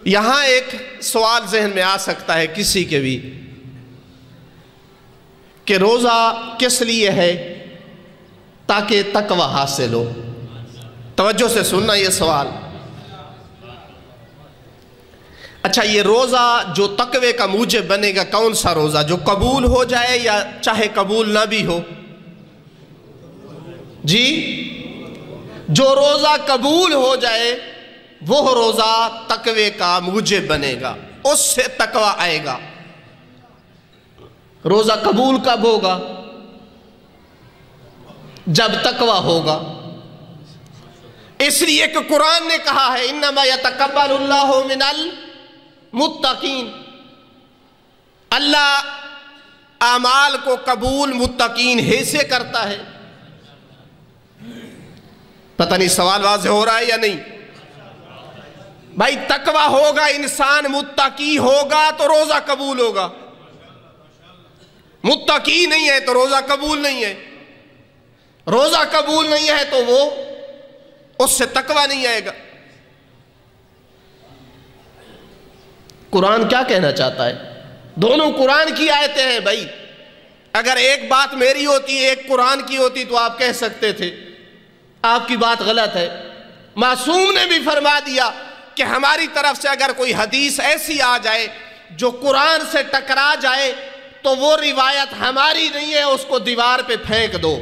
یہاں ایک سوال ذہن میں آ سکتا ہے کسی کے بھی کہ روزہ کس لیے ہے؟ تاکہ تقوی حاصل ہو۔ توجہ سے سننا یہ سوال۔ اچھا، یہ روزہ جو تقوی کا موجب بنے گا کون سا روزہ؟ جو قبول ہو جائے یا چاہے قبول نہ بھی ہو؟ جی، جو روزہ قبول ہو جائے وہ روزہ تقوی کا موجب بنے گا، اس سے تقوی آئے گا۔ روزہ قبول کب ہوگا؟ جب تقوی ہوگا۔ اس لیے کہ قرآن نے کہا ہے انما یتقبل اللہ من المتقین، اللہ اعمال کو قبول متقین ہی سے کرتا ہے۔ پتہ نہیں سوال واضح ہو رہا ہے یا نہیں؟ بھائی تقوی ہوگا، انسان متقی ہوگا تو روزہ قبول ہوگا، متقی نہیں ہے تو روزہ قبول نہیں ہے، روزہ قبول نہیں ہے تو وہ اس سے تقوی نہیں آئے گا۔ قرآن کیا کہنا چاہتا ہے؟ دونوں قرآن کی آیتیں ہیں بھائی۔ اگر ایک بات میری ہوتی ایک قرآن کی ہوتی تو آپ کہہ سکتے تھے آپ کی بات غلط ہے۔ معصوم نے بھی فرما دیا کہ ہماری طرف سے اگر کوئی حدیث ایسی آ جائے جو قرآن سے ٹکرا جائے تو وہ روایت ہماری نہیں ہے، اس کو دیوار پہ پھینک دو۔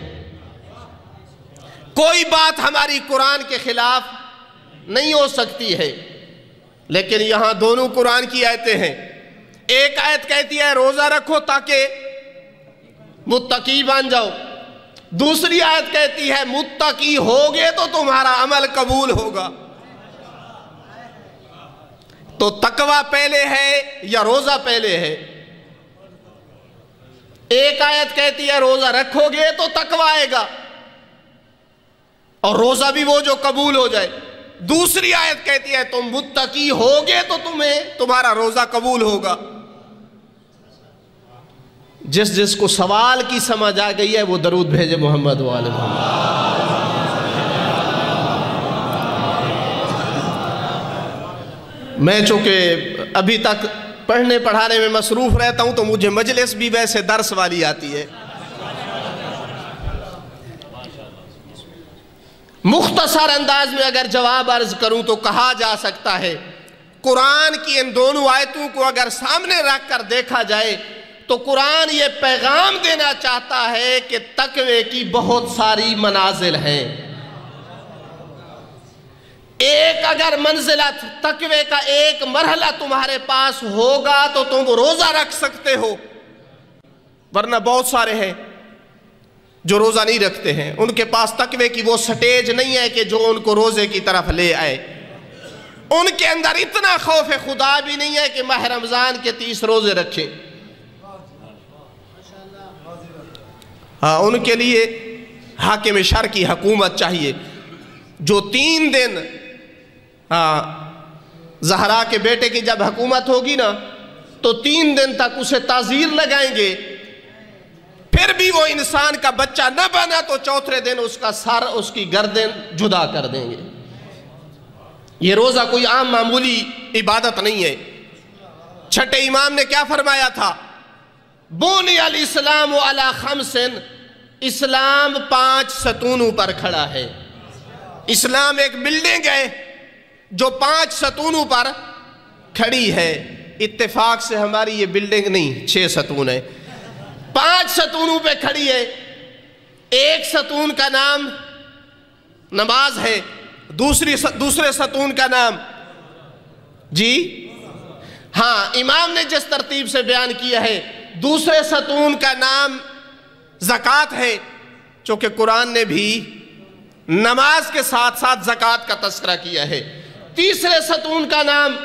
کوئی بات ہماری قرآن کے خلاف نہیں ہو سکتی ہے۔ لیکن یہاں دونوں قرآن کی آیتیں ہیں۔ ایک آیت کہتی ہے روزہ رکھو تاکہ متقی بن جاؤ، دوسری آیت کہتی ہے متقی ہوگے تو تمہارا عمل قبول ہوگا۔ تو تقوی پہلے ہے یا روزہ پہلے ہے؟ ایک آیت کہتی ہے روزہ رکھو گے تو تقوی آئے گا اور روزہ بھی وہ جو قبول ہو جائے، دوسری آیت کہتی ہے تم متقی ہوگے تو تمہارا روزہ قبول ہوگا۔ جس جس کو سوال کی سمجھ آ گئی ہے وہ درود بھیجے محمد وآل محمد۔ میں چونکہ ابھی تک پڑھنے پڑھانے میں مصروف رہتا ہوں تو مجھے مجلس بھی ویسے درس والی آتی ہے۔ مختصر انداز میں اگر جواب عرض کروں تو کہا جا سکتا ہے قرآن کی ان دونوں آیتوں کو اگر سامنے رکھ کر دیکھا جائے تو قرآن یہ پیغام دینا چاہتا ہے کہ تقوی کی بہت ساری منازل ہیں۔ ایک اگر منزلت تقوی کا ایک مرحلہ تمہارے پاس ہوگا تو تم روزہ رکھ سکتے ہو، ورنہ بہت سارے ہیں جو روزہ نہیں رکھتے ہیں، ان کے پاس تقوی کی وہ سٹیج نہیں ہے کہ جو ان کو روزے کی طرف لے آئے۔ ان کے اندر اتنا خوف خدا بھی نہیں ہے کہ ماہ رمضان کے 30 روزے رکھیں۔ ہاں، ان کے لیے حاکم شرع کی حکومت چاہیے جو 3 دن زہرا کے بیٹے کی جب حکومت ہوگی نا تو 3 دن تک اسے تعزیر لگائیں گے، پھر بھی وہ انسان کا بچہ نہ بنا تو 4تھے دن اس کا سر اس کی گردن جدا کر دیں گے۔ یہ روزہ کوئی عام معمولی عبادت نہیں ہے۔ چھٹے امام نے کیا فرمایا تھا؟ بنی الاسلام علی 5، اسلام 5 ستونوں پر کھڑا ہے۔ اسلام ایک بلڈنگ ہے جو 5 ستونوں پر کھڑی ہے۔ اتفاق سے ہماری یہ بلڈنگ نہیں 6 ستون ہے، 5 ستونوں پہ کھڑی ہے۔ ایک ستون کا نام نماز ہے، دوسرے ستون کا نام جی ہاں امام نے جس ترتیب سے بیان کیا ہے، دوسرے ستون کا نام زکوٰۃ ہے، چونکہ قرآن نے بھی نماز کے ساتھ ساتھ زکوٰۃ کا تذکرہ کیا ہے۔ تیسرے ستون کا نام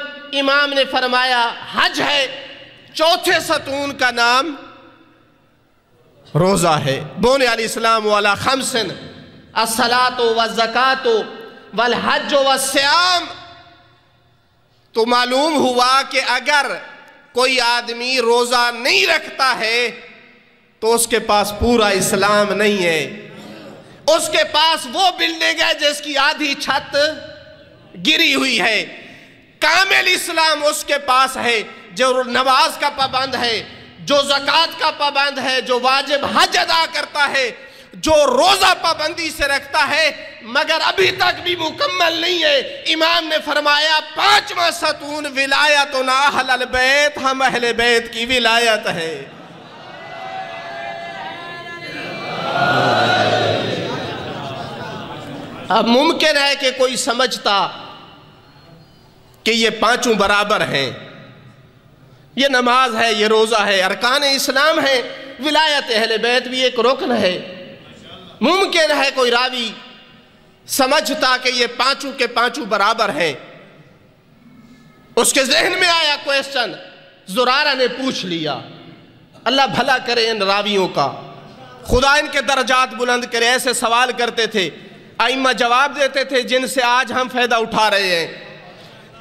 امام نے فرمایا حج ہے، 4تھے ستون کا نام روزہ ہے۔ بنی الاسلام علی 5 الصلاۃ والزکاۃ والحج والصیام۔ تو معلوم ہوا کہ اگر کوئی آدمی روزہ نہیں رکھتا ہے تو اس کے پاس پورا اسلام نہیں ہے، اس کے پاس وہ بلڈنگ ہے جس کی آدھی چھت گری ہوئی ہے۔ کامل اسلام اس کے پاس ہے جو نماز کا پابند ہے، جو زکوٰۃ کا پابند ہے، جو واجب حج ادا کرتا ہے، جو روزہ پابندی سے رکھتا ہے، مگر ابھی تک بھی مکمل نہیں ہے۔ امام نے فرمایا 5واں ستون ولایتنا اہل البیت، ہم اہل بیت کی ولایت ہے۔ اب ممکن ہے کہ کوئی سمجھتا کہ یہ پانچوں برابر ہیں، یہ نماز ہے، یہ روزہ ہے، ارکان اسلام ہے، ولایت اہل بیت بھی ایک رکن ہے۔ ممکن ہے کوئی راوی سمجھتا کہ یہ پانچوں کے پانچوں برابر ہیں۔ اس کے ذہن میں آیا کویسچن، زرارہ نے پوچھ لیا، اللہ بھلا کرے ان راویوں کا، خدا ان کے درجات بلند کرے۔ ایسے سوال کرتے تھے، ائمہ جواب دیتے تھے جن سے آج ہم فائدہ اٹھا رہے ہیں۔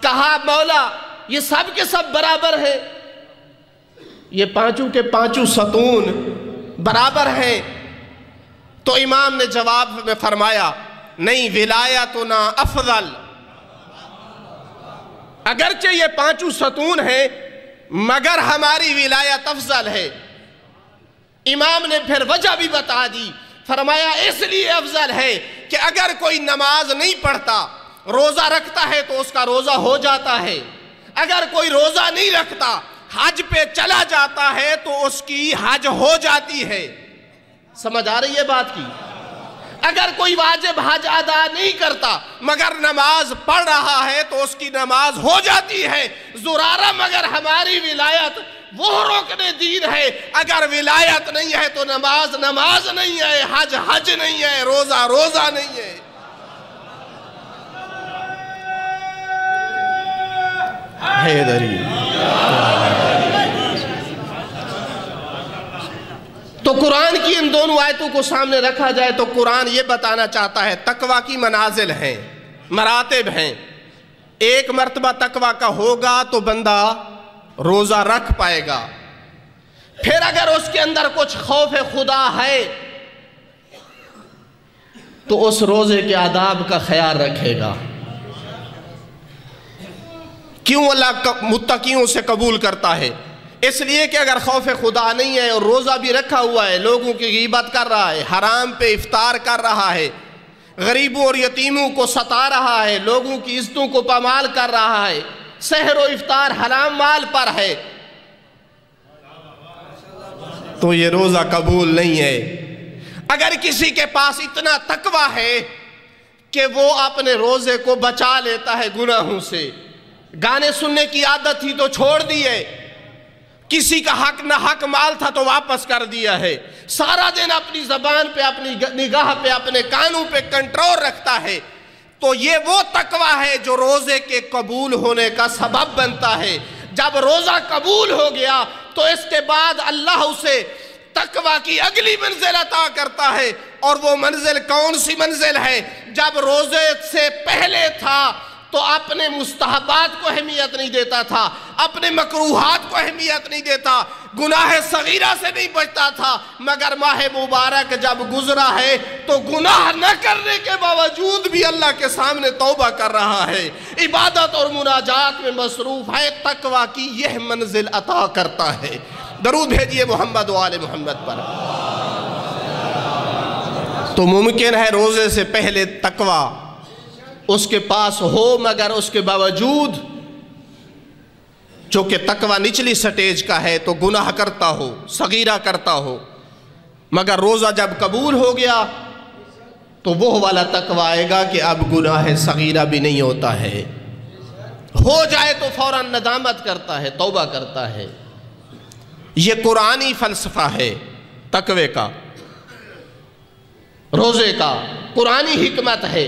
کہا مولا یہ سب کے سب برابر ہیں، یہ پانچوں کے پانچوں ستون برابر ہیں؟ تو امام نے جواب میں فرمایا نہیں، ولایتنا افضل، اگرچہ یہ پانچوں ستون ہیں مگر ہماری ولایت افضل ہے۔ امام نے پھر وجہ بھی بتا دی، فرمایا اس لیے افضل ہے کہ اگر کوئی نماز نہیں پڑھتا، روزہ رکھتا ہے تو اس کا روزہ ہو جاتا ہے، اگر کوئی روزہ نہیں رکھتا حج پہ چلا جاتا ہے تو اس کی حج ہو جاتی ہے۔ سمجھ آ رہی ہے بات کی؟ اگر کوئی واجب حج ادا نہیں کرتا مگر نماز پڑھ رہا ہے تو اس کی نماز ہو جاتی ہے۔ زرارہ مگر ہماری ولایت وہ رکن دین ہے، اگر ولایت نہیں ہے تو نماز نماز نہیں ہے، حج حج نہیں ہے، روزہ روزہ نہیں ہے۔ حیدری تو قرآن کی ان دونوں آیتوں کو سامنے رکھا جائے تو قرآن یہ بتانا چاہتا ہے تقویٰ کی منازل ہیں، مراتب ہیں۔ ایک مرتبہ تقویٰ کا ہوگا تو بندہ روزہ رکھ پائے گا، پھر اگر اس کے اندر کچھ خوف خدا ہے تو اس روزے کے آداب کا خیال رکھے گا۔ کیوں اللہ متقیوں سے قبول کرتا ہے؟ اس لیے کہ اگر خوف خدا نہیں ہے اور روزہ بھی رکھا ہوا ہے، لوگوں کی غیبت کر رہا ہے، حرام پہ افطار کر رہا ہے، غریبوں اور یتیموں کو ستا رہا ہے، لوگوں کی عزتوں کو پامال کر رہا ہے، سحر و افطار حرام مال پر ہے، تو یہ روزہ قبول نہیں ہے۔ اگر کسی کے پاس اتنا تقویٰ ہے کہ وہ اپنے روزے کو بچا لیتا ہے گناہوں سے، گانے سننے کی عادت تھی تو چھوڑ دی ہے، کسی کا حق نہ حق مال تھا تو واپس کر دیا ہے، سارا دن اپنی زبان پہ، اپنی نگاہ پہ، اپنے کانوں پہ کنٹرول رکھتا ہے، تو یہ وہ تقویٰ ہے جو روزے کے قبول ہونے کا سبب بنتا ہے۔ جب روزہ قبول ہو گیا تو اس کے بعد اللہ اسے تقویٰ کی اگلی منزل عطا کرتا ہے، اور وہ منزل کون سی منزل ہے؟ جب روزے سے پہلے تھا تو اپنے مستحبات کو اہمیت نہیں دیتا تھا، اپنے مکروہات کو اہمیت نہیں دیتا، گناہ صغیرہ سے نہیں بچتا تھا، مگر ماہ مبارک جب گزرا ہے تو گناہ نہ کرنے کے باوجود بھی اللہ کے سامنے توبہ کر رہا ہے، عبادت اور مناجات میں مصروف ہے، تقویٰ کی یہ منزل عطا کرتا ہے۔ درود بھیجئے محمد و آل محمد پر۔ تو ممکن ہے روزے سے پہلے تقویٰ اس کے پاس ہو، مگر اس کے باوجود چونکہ تقویٰ نچلی سٹیج کا ہے تو گناہ کرتا ہو، صغیرہ کرتا ہو، مگر روزہ جب قبول ہو گیا تو وہ والا تقویٰ آئے گا کہ اب گناہ صغیرہ بھی نہیں ہوتا ہے، ہو جائے تو فوراً ندامت کرتا ہے، توبہ کرتا ہے۔ یہ قرآنی فلسفہ ہے تقوی کا، روزے کا قرآنی حکمت ہے۔